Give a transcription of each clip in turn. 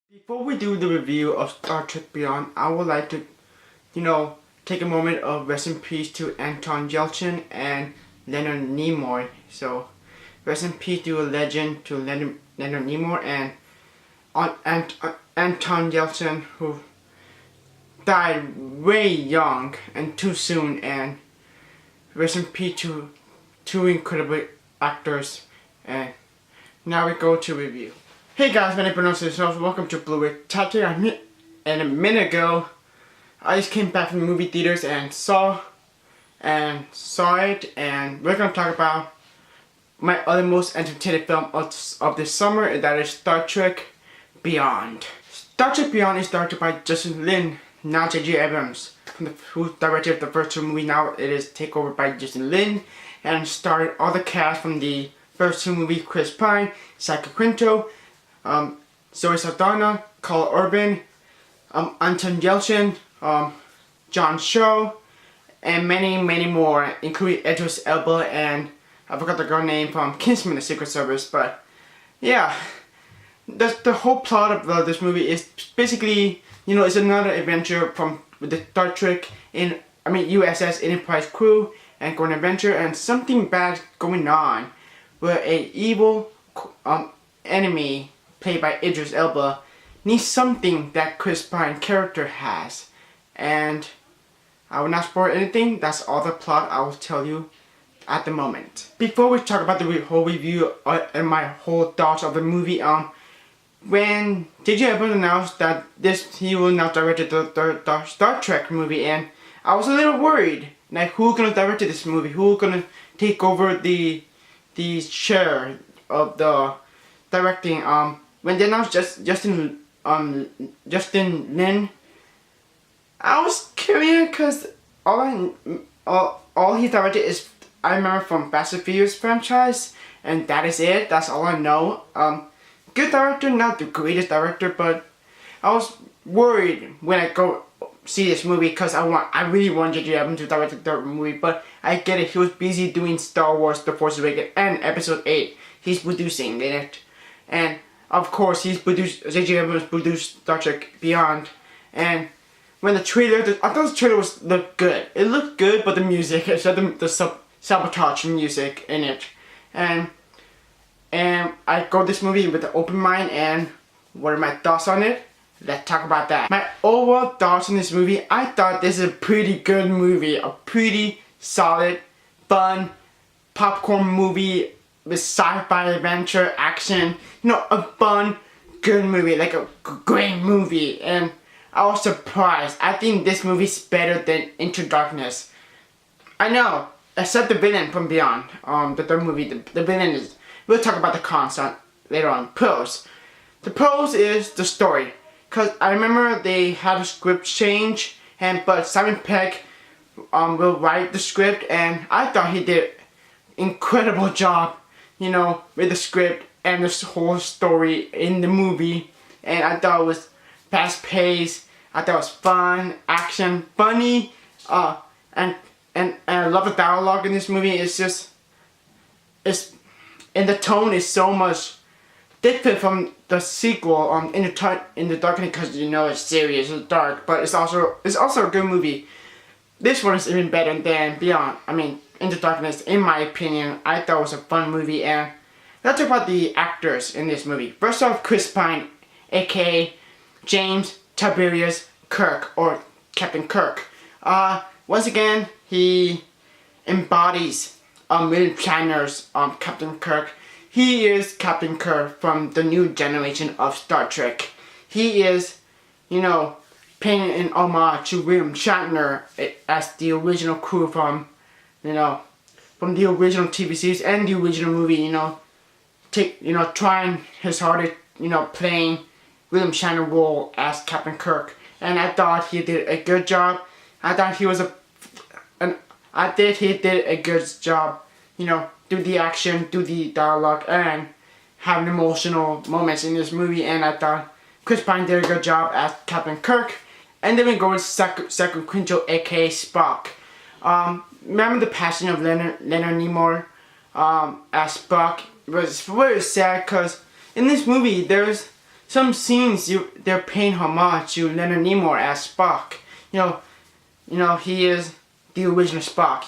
Before we do the review of Star Trek Beyond, I would like to, take a moment of rest in peace to Anton Yelchin and Leonard Nimoy. So, rest in peace to a legend, to Leonard Nimoy and Anton Yelchin, who died way young and too soon, and rest in peace to two incredible actors. And now we go to review. Hey guys, my name is Bernard. Welcome to Blu-ray Top 10. And a minute ago, I just came back from the movie theaters and saw it, and we're gonna talk about my other most entertaining film of this summer, and that is Star Trek Beyond. Star Trek Beyond is directed by Justin Lin, not J.J. Abrams, who directed the first two movies. Now it is taken over by Justin Lin, and starred all the cast from the first two movies: Chris Pine, Zachary Quinto, Zoe Saldana, Carl Urban, Anton Yelchin, John Cho, and many more, including Idris Elba and I forgot the girl name from Kingsman: The Secret Service. But yeah, the whole plot of this movie is basically, it's another adventure with the Star Trek USS Enterprise crew, and going adventure, and something bad going on, where a evil enemy played by Idris Elba needs something that Chris Pine character has. And I will not spoil anything. That's all the plot I will tell you at the moment. Before we talk about the whole review and my whole thoughts of the movie, when J.J. Abrams announced that he will now direct the Star Trek movie, and I was a little worried, like, who's gonna direct this movie? Who's gonna take over the chair of the directing? When they announced Justin Lin, I was curious because all he directed is, I remember, from Fast and Furious franchise, and that is it. That's all I know. Good director, not the greatest director, but I was worried when I go see this movie because I really want J.J. Abrams to direct the third movie. But I get it. He was busy doing Star Wars: The Force Awakens and Episode 8. He's producing it, and of course J.J. Abrams produced Star Trek Beyond. And when I thought the trailer looked good. It looked good, but the music, it said the sabotage music in it. And I go this movie with an open mind, and what are my thoughts on it? Let's talk about that. My overall thoughts on this movie: I thought this is a pretty good movie. A pretty solid, fun, popcorn movie with sci-fi adventure, action. A fun, good movie, like a great movie. And I was surprised. I think this movie's better than Into Darkness. I know, except the villain from Beyond. The third movie, the villain is... We'll talk about the cons later on. Pros. The pros is the story. Because I remember they had a script change, but Simon Pegg will write the script, and I thought he did an incredible job, with the script and the whole story in the movie. And I thought it was fast paced. I thought it was fun, action, funny, and I love the dialogue in this movie. And the tone is so much different from the sequel, In the Darkness, because it's serious, it's dark, but it's also a good movie. This one is even better than Beyond. In the Darkness, in my opinion. I thought it was a fun movie. And let's talk about the actors in this movie. First off, Chris Pine, aka James Tiberius Kirk, or Captain Kirk. Once again, he embodies William Shatner's Captain Kirk. He is Captain Kirk from the new generation of Star Trek. He is, paying an homage to William Shatner as the original crew from the original TV series and the original movie. Trying his hardest, playing William Shatner role as Captain Kirk. And I thought he did a good job. I thought he did a good job, do the action, do the dialogue, and have emotional moments in this movie. And I thought Chris Pine did a good job as Captain Kirk. And then we go with Zachary Quinto, aka Spock. Remember the passing of Leonard Nimoy as Spock? It was very sad because in this movie there's some scenes they're paying homage to Leonard Nimoy as Spock. He is the original Spock.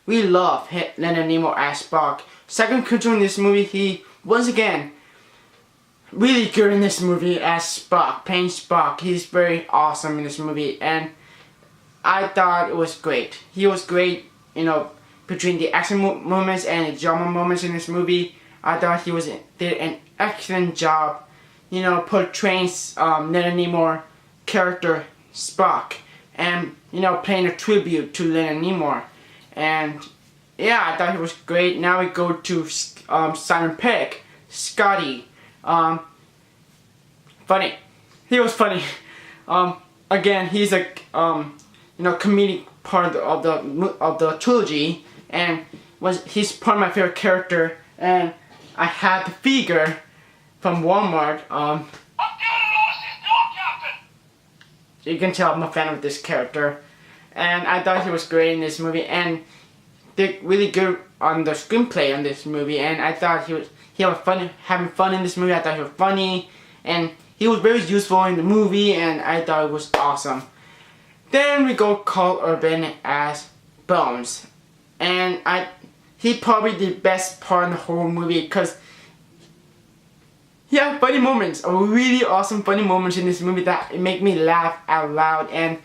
We love Leonard Nimoy as Spock. Second control in this movie, he once again really good in this movie as Spock, playing Spock. He's very awesome in this movie, and I thought it was great. He was great, between the action moments and the drama moments in this movie. I thought he did an excellent job, portraying Leonard Nimoy character Spock, and playing a tribute to Leonard Nimoy. And yeah, I thought he was great. Now we go to Simon Pegg, Scotty. Funny. He was funny. Again, he's a comedic part of the trilogy, and he's part of my favorite character. And I had the figure from Walmart. You can tell I'm a fan of this character, and I thought he was great in this movie, and did really good on the screenplay on this movie. And I thought he was having fun in this movie. I thought he was funny, and he was very useful in the movie, and I thought it was awesome. Then we go Carl Urban as Bones, and he probably the best part in the whole movie, because he had funny moments, really awesome funny moments in this movie that make me laugh out loud, and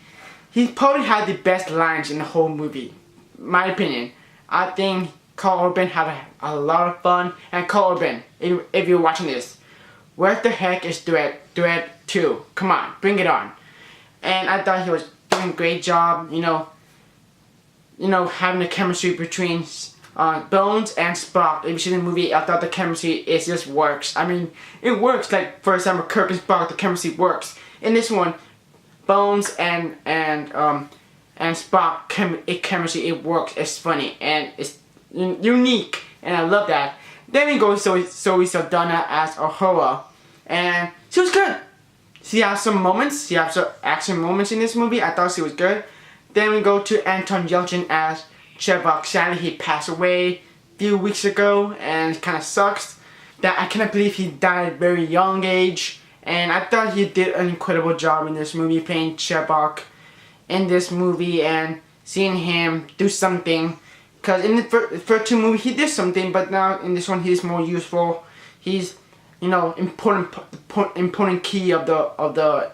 he probably had the best lines in the whole movie, my opinion. I think Carl Urban had a lot of fun. And Carl Urban, if you're watching this, where the heck is Duet 2? Come on, bring it on. And I thought he was doing a great job, having the chemistry between Bones and Spock. If you see the movie, I thought the chemistry just works. I mean, it works. Like, for example, Kirk and Spock, the chemistry works. In this one, Bones and Spock chemistry, it works. It's funny and it's unique, and I love that. Then we go to Zoe Saldana as Uhura, and she was good. She has some moments. She has some action moments in this movie. I thought she was good. Then we go to Anton Yelchin as Chevok. Sadly, he passed away a few weeks ago, and it kind of sucks that I cannot believe he died at a very young age. And I thought he did an incredible job in this movie, playing Chevok in this movie, and seeing him do something. Because in the first two movies he did something, but now in this one he's more useful. He's important key of the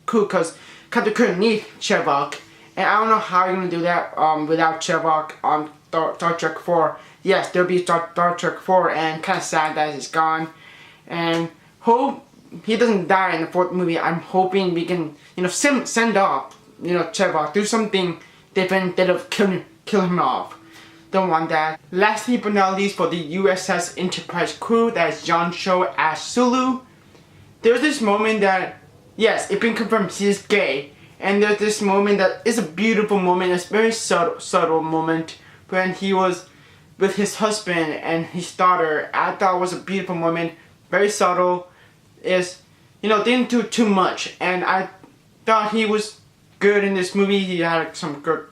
crew, because Captain Kirk needs Chevok. And I don't know how you're gonna do that without Chevok on Star Trek 4. Yes, there'll be Star Trek 4, and kind of sad that he's gone. And hope he doesn't die in the fourth movie. I'm hoping we can, send off, Chevok, do something different instead of kill him off. Don't want that. Lastly but not least, for the USS Enterprise crew, that is John Cho as Sulu. There's this moment that, yes, it's been confirmed he's gay. And there's this moment that is a beautiful moment. It's a very subtle moment when he was with his husband and his daughter. I thought it was a beautiful moment. Very subtle. Didn't do too much. And I thought he was good in this movie. He had some good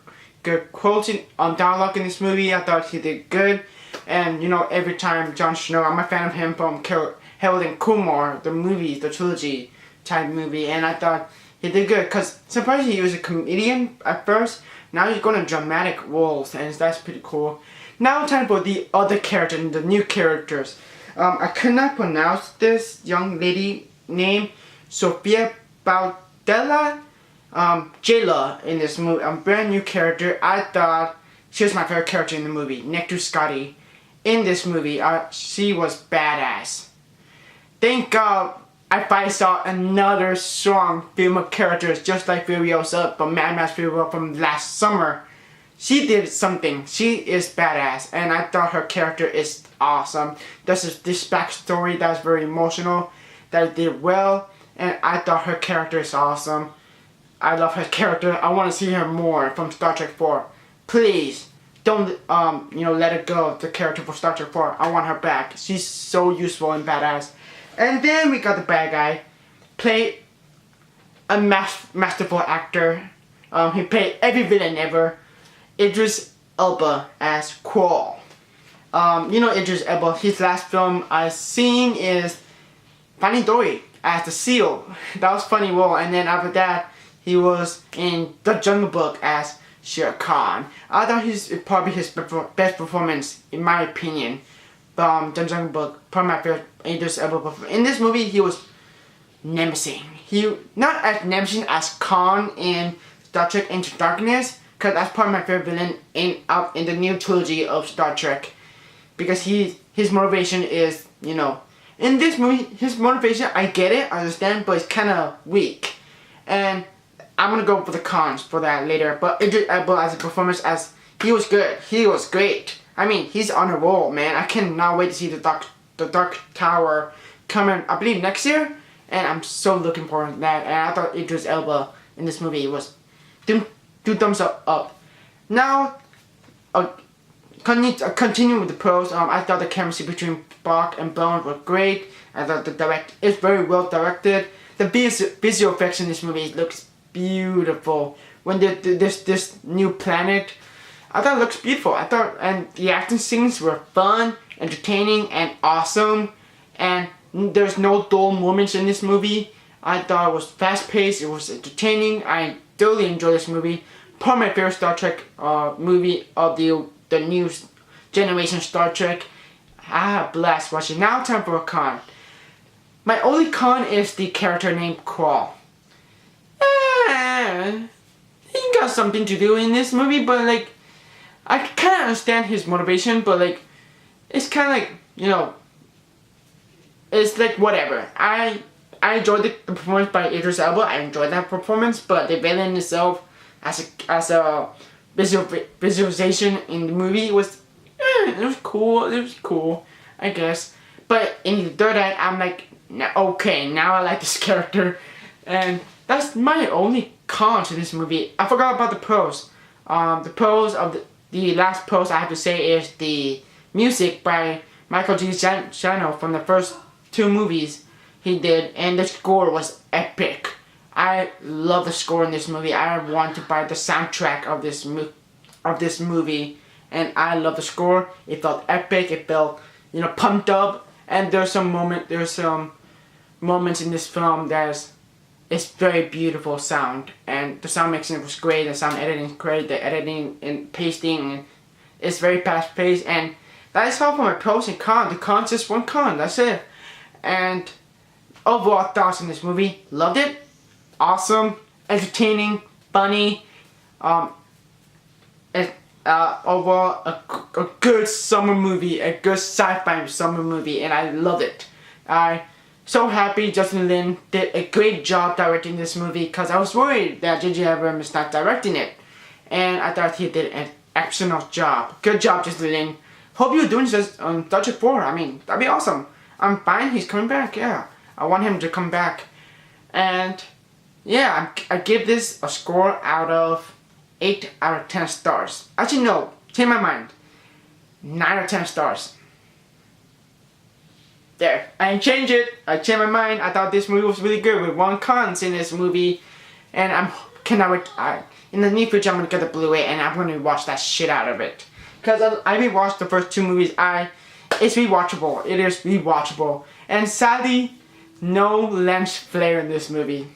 quotes on dialogue in this movie. I thought he did good. And every time Jon Snow, I'm a fan of him from Harold and Kumar, the movies, the trilogy type movie. And I thought he did good, because surprisingly he was a comedian at first. Now he's going to dramatic roles, and that's pretty cool. Now time for the other characters, the new characters. I cannot pronounce this young lady name, Sophia Boutella, Jayla in this movie. A brand new character. I thought she was my favorite character in the movie, next to Scotty. In this movie, she was badass. Thank God I finally saw another strong female characters, just like Furiosa from Mad Max Fury Road from last summer. She did something. She is badass, and I thought her character is awesome. There's this backstory that's very emotional, that did well, and I thought her character is awesome. I love her character. I want to see her more from Star Trek 4. Please, don't let her go, the character for Star Trek 4. I want her back. She's so useful and badass. And then we got the bad guy, played a masterful actor. He played every villain ever. Idris Elba as Qual. Idris Elba, his last film I've seen is Finding Dory as the seal. That was funny role. And then after that, he was in The Jungle Book as Shere Khan. I thought he's probably his best performance, in my opinion, from The Jungle Book. Probably my favorite Idris Elba performance. In this movie, he was Nemesis. He not as Nemesis as Khan in Star Trek Into Darkness, because that's probably my favorite villain in the new trilogy of Star Trek. Because his motivation is, you know, in this movie, his motivation, I get it, I understand, but it's kind of weak. And I'm gonna go for the cons for that later. But Idris Elba as a performance, as he was good, he was great. I mean, he's on a roll, man. I cannot wait to see the Dark Tower coming, I believe, next year. And I'm so looking forward to that. And I thought Idris Elba in this movie was two thumbs up. Now, continue with the pros. I thought the chemistry between Spock and Bones were great. I thought it's very well directed. The visual effects in this movie looks beautiful. When this new planet, I thought it looks beautiful. And the action scenes were fun, entertaining, and awesome. And there's no dull moments in this movie. I thought it was fast paced. It was entertaining. I thoroughly enjoyed this movie. Probably my favorite Star Trek movie of the new generation Star Trek. I had a blast watching. Now time for a con. My only con is the character named Crawl. He got something to do in this movie, but like, I kind of understand his motivation, but like, it's kind of like, you know, it's like whatever. I enjoyed the performance by Idris Elba. I enjoyed that performance, but the villain itself, as a visualization in the movie was, it was cool. It was cool, I guess. But in the third act, I'm like, okay, now I like this character, and that's my only con to this movie. I forgot about the pros. The pros of the last pros I have to say is the music by Michael Giacchino from the first two movies he did, and the score was epic. I love the score in this movie. I want to buy the soundtrack of this movie, and I love the score. It felt epic. It felt, you know, pumped up. And there's some moments in this film it's very beautiful sound, and the sound mixing was great. The sound editing is great. The editing and pasting is very fast paced, and that is all for my pros and cons. The cons is one con. That's it. And overall thoughts in this movie: loved it. Awesome, entertaining, funny. Overall, a good summer movie, a good sci-fi summer movie, and I loved it. I so happy Justin Lin did a great job directing this movie, because I was worried that J.J. Abrams is not directing it, and I thought he did an excellent job. Good job, Justin Lin. Hope you're doing this on Star Trek 4. I mean, that'd be awesome. I'm fine. He's coming back. Yeah, I want him to come back, and yeah, I give this a score out of 8 out of 10 stars. Actually, no, change my mind. 9 out of 10 stars. There, I changed it. I changed my mind. I thought this movie was really good with one cons in this movie, and cannot wait. In the near future, I'm gonna get the Blu-ray and I'm gonna watch that shit out of it. Cause I rewatched the first two movies. It's rewatchable. It is rewatchable. And sadly, no lens flare in this movie.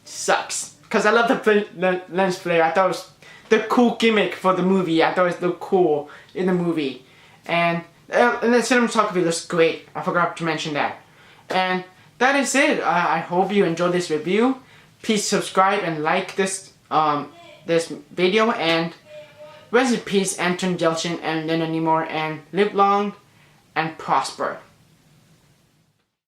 Sucks. Cause I love the lens flare. I thought it was the cool gimmick for the movie. I thought it looked cool in the movie. And the cinematography looks great. I forgot to mention that. And that is it. I hope you enjoyed this review. Please subscribe and like this this video. And rest in peace, Anton Yelchin and Leonard Nimoy, and live long and prosper.